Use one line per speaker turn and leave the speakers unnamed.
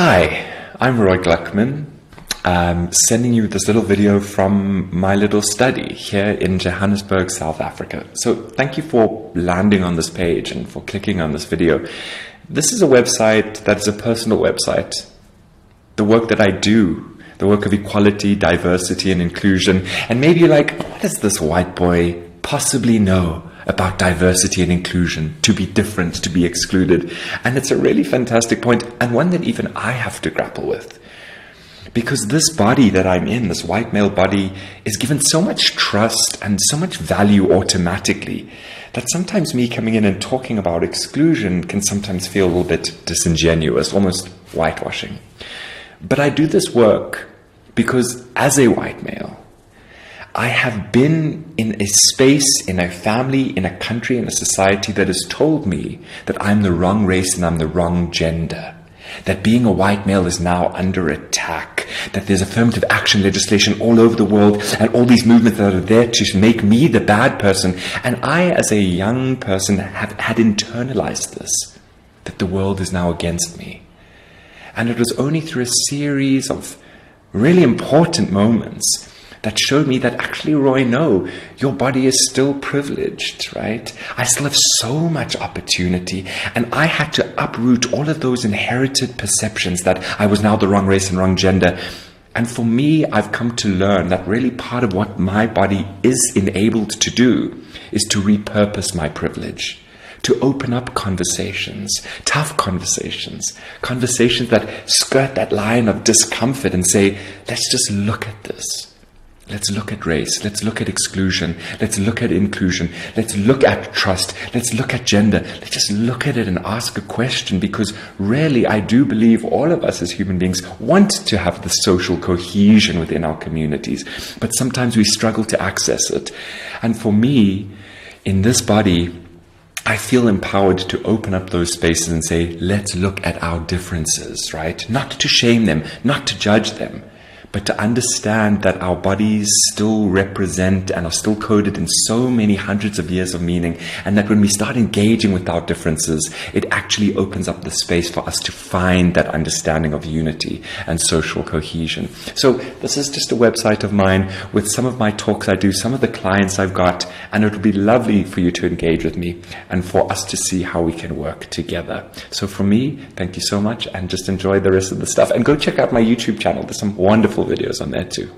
Hi, I'm Roy Gluckman. I'm sending you this little video from my little study here in Johannesburg, South Africa. So thank you for landing on this page and for clicking on this video. This is a website that is a personal website. The work that I do, the work of equality, diversity, and inclusion. And maybe you're like, what does this white boy possibly know about diversity and inclusion, to be different, to be excluded? And it's a really fantastic point, and one that even I have to grapple with. Because this body that I'm in, this white male body, is given so much trust and so much value automatically that sometimes me coming in and talking about exclusion can sometimes feel a little bit disingenuous, almost whitewashing. But I do this work because as a white male, I have been in a space, in a family, in a country, in a society that has told me that I'm the wrong race and I'm the wrong gender. That being a white male is now under attack. That there's affirmative action legislation all over the world and all these movements that are there to make me the bad person. And I, as a young person, have had internalized this. That the world is now against me. And it was only through a series of really important moments that showed me that actually, Roy, no, your body is still privileged, right? I still have so much opportunity, and I had to uproot all of those inherited perceptions that I was now the wrong race and wrong gender. And for me, I've come to learn that really part of what my body is enabled to do is to repurpose my privilege, to open up conversations, tough conversations, conversations that skirt that line of discomfort and say, let's just look at this. Let's look at race. Let's look at exclusion. Let's look at inclusion. Let's look at trust. Let's look at gender. Let's just look at it and ask a question, because really I do believe all of us as human beings want to have the social cohesion within our communities, but sometimes we struggle to access it. And for me, in this body, I feel empowered to open up those spaces and say, let's look at our differences, right? Not to shame them, not to judge them, but to understand that our bodies still represent and are still coded in so many hundreds of years of meaning, and that when we start engaging with our differences, it actually opens up the space for us to find that understanding of unity and social cohesion. So this is just a website of mine with some of my talks I do, some of the clients I've got, and it would be lovely for you to engage with me and for us to see how we can work together. So for me, thank you so much, and just enjoy the rest of the stuff. And go check out my YouTube channel. There's some wonderful videos on there too.